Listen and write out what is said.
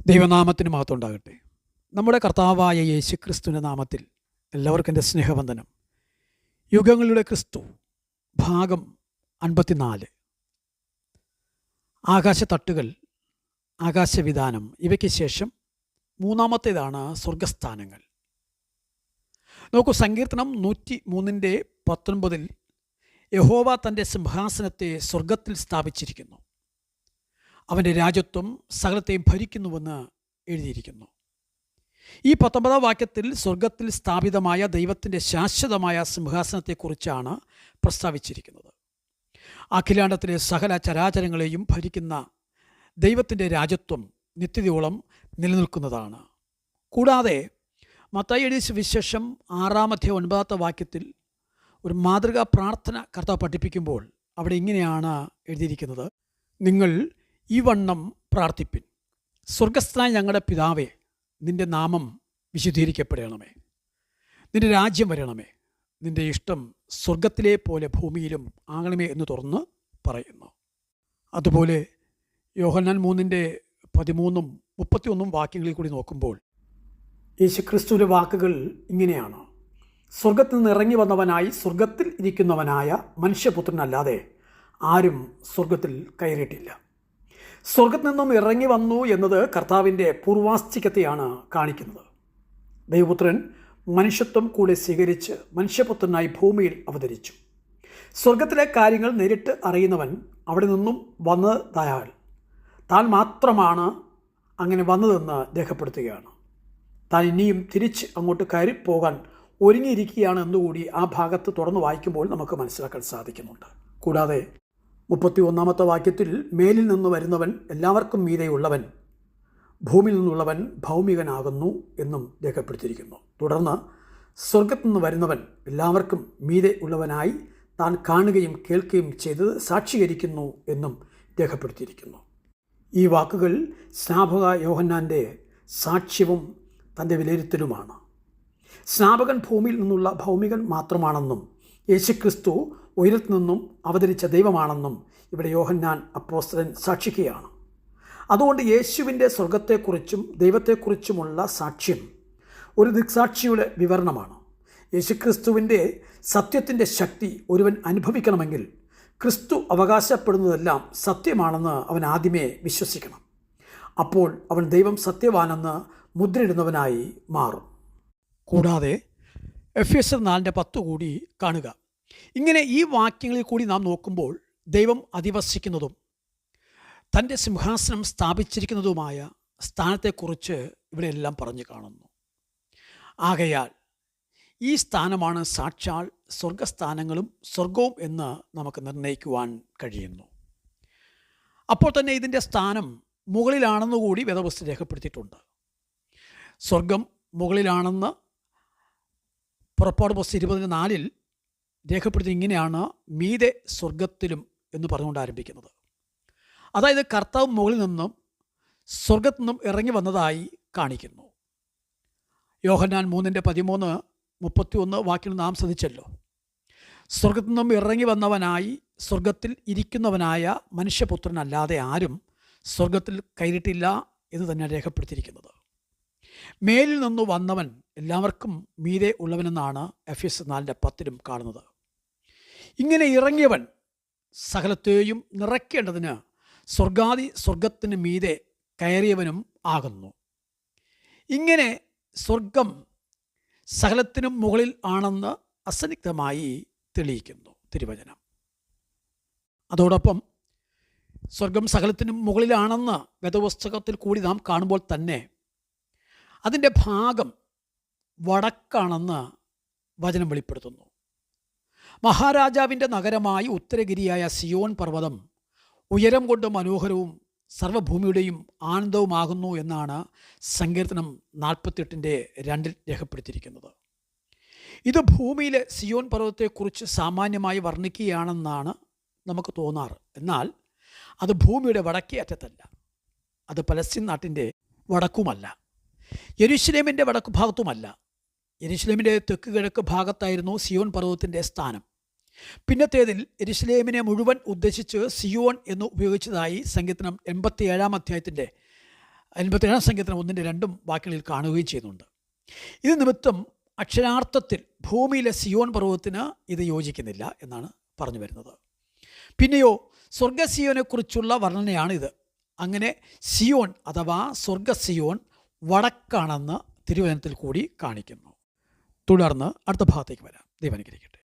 ദൈവനാമത്തിന് മഹത്വം ഉണ്ടാകട്ടെ. നമ്മുടെ കർത്താവായ യേശുക്രിസ്തുവിൻ്റെ നാമത്തിൽ എല്ലാവർക്കും എൻ്റെ സ്നേഹവന്ദനം. യുഗങ്ങളുടെ ക്രിസ്തു ഭാഗം 54. ആകാശത്തട്ടുകൾ, ആകാശവിധാനം, ഇവയ്ക്ക് ശേഷം മൂന്നാമത്തേതാണ് സ്വർഗസ്ഥാനങ്ങൾ. നോക്കൂ, സങ്കീർത്തനം 103:19 യഹോവ തൻ്റെ സിംഹാസനത്തെ സ്വർഗത്തിൽ സ്ഥാപിച്ചിരിക്കുന്നു, അവൻ്റെ രാജ്യത്വം സകലത്തെയും ഭരിക്കുന്നുവെന്ന് എഴുതിയിരിക്കുന്നു. ഈ 19 വാക്യത്തിൽ സ്വർഗത്തിൽ സ്ഥാപിതമായ ദൈവത്തിൻ്റെ ശാശ്വതമായ സിംഹാസനത്തെക്കുറിച്ചാണ് പ്രസ്താവിച്ചിരിക്കുന്നത്. അഖിലാണ്ടത്തിലെ സകല ചരാചരങ്ങളെയും ഭരിക്കുന്ന ദൈവത്തിൻ്റെ രാജ്യത്വം നിത്യതയോളം നിലനിൽക്കുന്നതാണ്. കൂടാതെ മത്തായി എഴുതിയ സുവിശേഷം 6-9 വാക്യത്തിൽ ഒരു മാതൃകാ പ്രാർത്ഥന കർത്താവ് പഠിപ്പിക്കുമ്പോൾ അവിടെ ഇങ്ങനെയാണ് എഴുതിയിരിക്കുന്നത്: നിങ്ങൾ ഈ വണ്ണം പ്രാർത്ഥിപ്പിൻ, സ്വർഗസ്ഥനായ ഞങ്ങളുടെ പിതാവേ, നിൻ്റെ നാമം വിശുദ്ധീകരിക്കപ്പെടണമേ, നിൻ്റെ രാജ്യം വരണമേ, നിൻ്റെ ഇഷ്ടം സ്വർഗത്തിലെ പോലെ ഭൂമിയിലും ആകണമേ എന്ന് തുറന്ന് പറയുന്നു. അതുപോലെ യോഹന്നാൻ 3:13-31 വാക്യങ്ങളിൽ കൂടി നോക്കുമ്പോൾ യേശുക്രിസ്തുവിൻ്റെ വാക്കുകൾ ഇങ്ങനെയാണ്: സ്വർഗത്തിൽ നിന്ന് ഇറങ്ങി വന്നവനായി സ്വർഗത്തിൽ ഇരിക്കുന്നവനായ മനുഷ്യപുത്രനല്ലാതെ ആരും സ്വർഗത്തിൽ കയറിയിട്ടില്ല. സ്വർഗത്തിൽ നിന്നും ഇറങ്ങി വന്നു എന്നത് കർത്താവിൻ്റെ പൂർവാസ്തികതയാണ് കാണിക്കുന്നത്. ദൈവപുത്രൻ മനുഷ്യത്വം കൂടെ സ്വീകരിച്ച് മനുഷ്യപുത്രനായി ഭൂമിയിൽ അവതരിച്ചു. സ്വർഗത്തിലെ കാര്യങ്ങൾ നേരിട്ട് അറിയുന്നവൻ അവിടെ നിന്നും വന്നതായാൽ താൻ മാത്രമാണ് അങ്ങനെ വന്നതെന്ന് രേഖപ്പെടുത്തുകയാണ്. താൻ ഇനിയും തിരിച്ച് അങ്ങോട്ട് കയറിപ്പോകാൻ ഒരുങ്ങിയിരിക്കുകയാണ് എന്നുകൂടി ആ ഭാഗത്ത് തുറന്നു വായിക്കുമ്പോൾ നമുക്ക് മനസ്സിലാക്കാൻ സാധിക്കുന്നുണ്ട്. കൂടാതെ 31 വാക്യത്തിൽ മേലിൽ നിന്ന് വരുന്നവൻ എല്ലാവർക്കും മീതെയുള്ളവൻ, ഭൂമിയിൽ നിന്നുള്ളവൻ ഭൗമികനാകുന്നു എന്നും രേഖപ്പെടുത്തിയിരിക്കുന്നു. തുടർന്ന് സ്വർഗത്തിൽ നിന്ന് വരുന്നവൻ എല്ലാവർക്കും മീതെ ഉള്ളവനായി താൻ കാണുകയും കേൾക്കുകയും ചെയ്തത് സാക്ഷീകരിക്കുന്നു എന്നും രേഖപ്പെടുത്തിയിരിക്കുന്നു. ഈ വാക്കുകൾ സ്നാപക യോഹന്നാൻ്റെ സാക്ഷ്യവും തൻ്റെ വിലയിരുത്തലുമാണ്. സ്നാപകൻ ഭൂമിയിൽ നിന്നുള്ള ഭൗമികൻ മാത്രമാണെന്നും യേശുക്രിസ്തു ഉയരത്തിൽ നിന്നും അവതരിച്ച ദൈവമാണെന്നും ഇവിടെ യോഹന്നാൻ അപ്പോസ്തലൻ സാക്ഷിക്കുകയാണ്. അതുകൊണ്ട് യേശുവിൻ്റെ സ്വർഗത്തെക്കുറിച്ചും ദൈവത്തെക്കുറിച്ചുമുള്ള സാക്ഷ്യം ഒരു ദിക്സാക്ഷിയുടെ വിവരണമാണ്. യേശുക്രിസ്തുവിൻ്റെ സത്യത്തിൻ്റെ ശക്തി ഒരുവൻ അനുഭവിക്കണമെങ്കിൽ ക്രിസ്തു അവകാശപ്പെടുന്നതെല്ലാം സത്യമാണെന്ന് അവൻ ആദ്യമേ വിശ്വസിക്കണം. അപ്പോൾ അവൻ ദൈവം സത്യവാനെന്ന് മുദ്രയിടുന്നവനായി മാറും. കൂടാതെ എഫെസ്യർ 4:10 കൂടി കാണുക. ഇങ്ങനെ ഈ വാക്യങ്ങളിൽ കൂടി നാം നോക്കുമ്പോൾ ദൈവം അധിവസിക്കുന്നതും തൻ്റെ സിംഹാസനം സ്ഥാപിച്ചിരിക്കുന്നതുമായ സ്ഥാനത്തെക്കുറിച്ച് ഇവിടെയെല്ലാം പറഞ്ഞു കാണുന്നു. ആകയാൽ ഈ സ്ഥാനമാണ് സാക്ഷാൽ സ്വർഗസ്ഥാനങ്ങളും സ്വർഗവും എന്ന് നമുക്ക് നിർണ്ണയിക്കുവാൻ കഴിയുന്നു. അപ്പോൾ തന്നെ ഇതിൻ്റെ സ്ഥാനം മുകളിലാണെന്നുകൂടി വേദപുസ്തകം രേഖപ്പെടുത്തിയിട്ടുണ്ട്. സ്വർഗം മുകളിലാണെന്ന് പുറപ്പാട് പുസ്തകം 20:4 രേഖപ്പെടുത്തി ഇങ്ങനെയാണ്: മീതെ സ്വർഗത്തിലും എന്ന് പറഞ്ഞുകൊണ്ട് ആരംഭിക്കുന്നത്. അതായത് കർത്താവ് മുകളിൽ നിന്നും സ്വർഗത്തിൽ നിന്നും ഇറങ്ങി വന്നതായി കാണിക്കുന്നു. യോഹന്നാൻ 3:13-31 വാക്യം നാം ശ്രദ്ധിച്ചല്ലോ. സ്വർഗത്തിൽ നിന്നും ഇറങ്ങി വന്നവനായി സ്വർഗത്തിൽ ഇരിക്കുന്നവനായ മനുഷ്യപുത്രനല്ലാതെ ആരും സ്വർഗത്തിൽ കയറിയിട്ടില്ല എന്ന് തന്നെ രേഖപ്പെടുത്തിയിരിക്കുന്നത്. മേലിൽ നിന്നു വന്നവൻ എല്ലാവർക്കും മീതെ ഉള്ളവനെന്നാണ് എഫെസ്യർ 4:10 കാണുന്നത്. ഇങ്ങനെ ഇറങ്ങിയവൻ സകലത്തെയും നിറയ്ക്കേണ്ടതിന് സ്വർഗത്തിന് മീതെ കയറിയവനും ആകുന്നു. ഇങ്ങനെ സ്വർഗം സകലത്തിനും മുകളിൽ ആണെന്ന് അസന്നിഗ്ധമായി തെളിയിക്കുന്നു തിരുവചനം. അതോടൊപ്പം സ്വർഗം സകലത്തിനും മുകളിലാണെന്ന് വേദപുസ്തകത്തിൽ കൂടി നാം കാണുമ്പോൾ തന്നെ അതിൻ്റെ ഭാഗം വടക്കാണെന്ന് വചനം വെളിപ്പെടുത്തുന്നു. മഹാരാജാവിൻ്റെ നഗരമായി ഉത്തരഗിരിയായ സിയോൻ പർവ്വതം ഉയരം കൊണ്ട് മനോഹരവും സർവ്വഭൂമിയുടെയും ആനന്ദവുമാകുന്നു എന്നാണ് സങ്കീർത്തനം 48:2 രേഖപ്പെടുത്തിയിരിക്കുന്നത്. ഇത് ഭൂമിയിലെ സിയോൻ പർവ്വതത്തെക്കുറിച്ച് സാമാന്യമായി വർണ്ണിക്കുകയാണെന്നാണ് നമുക്ക് തോന്നാറ്. എന്നാൽ അത് ഭൂമിയുടെ വടക്കേ അറ്റത്തല്ല, അത് പലസ്തീൻ നാട്ടിൻ്റെ വടക്കുമല്ല, യെരുശലേമിൻ്റെ വടക്കു ഭാഗത്തുമല്ല. യെരുശലേമിൻ്റെ തെക്ക് കിഴക്ക് ഭാഗത്തായിരുന്നു സിയോൻ പർവ്വതത്തിൻ്റെ സ്ഥാനം. പിന്നത്തേതിൽ യെരുശലേമിനെ മുഴുവൻ ഉദ്ദേശിച്ച് സിയോൺ എന്ന് ഉപയോഗിച്ചതായി സങ്കീർത്തനം 87 അധ്യായത്തിൻ്റെ 57 സങ്കീർത്തനം 1-2 വാക്യങ്ങളിൽ കാണുകയും ചെയ്യുന്നുണ്ട്. ഇത് നിമിത്തം അക്ഷരാർത്ഥത്തിൽ ഭൂമിയിലെ സിയോൻ പർവ്വതത്തിന് ഇത് യോജിക്കുന്നില്ല എന്നാണ് പറഞ്ഞു വരുന്നത്. പിന്നെയോ സ്വർഗ സിയോനെക്കുറിച്ചുള്ള വർണ്ണനയാണിത്. അങ്ങനെ സിയോൻ അഥവാ സ്വർഗ സിയോൻ വടക്കാണെന്ന് തിരുവചനത്തിൽ കൂടി കാണിക്കുന്നു. തുടർന്ന് അടുത്ത ഭാഗത്തേക്ക് വരാം. ദൈവം അനുഗ്രഹിക്കട്ടെ.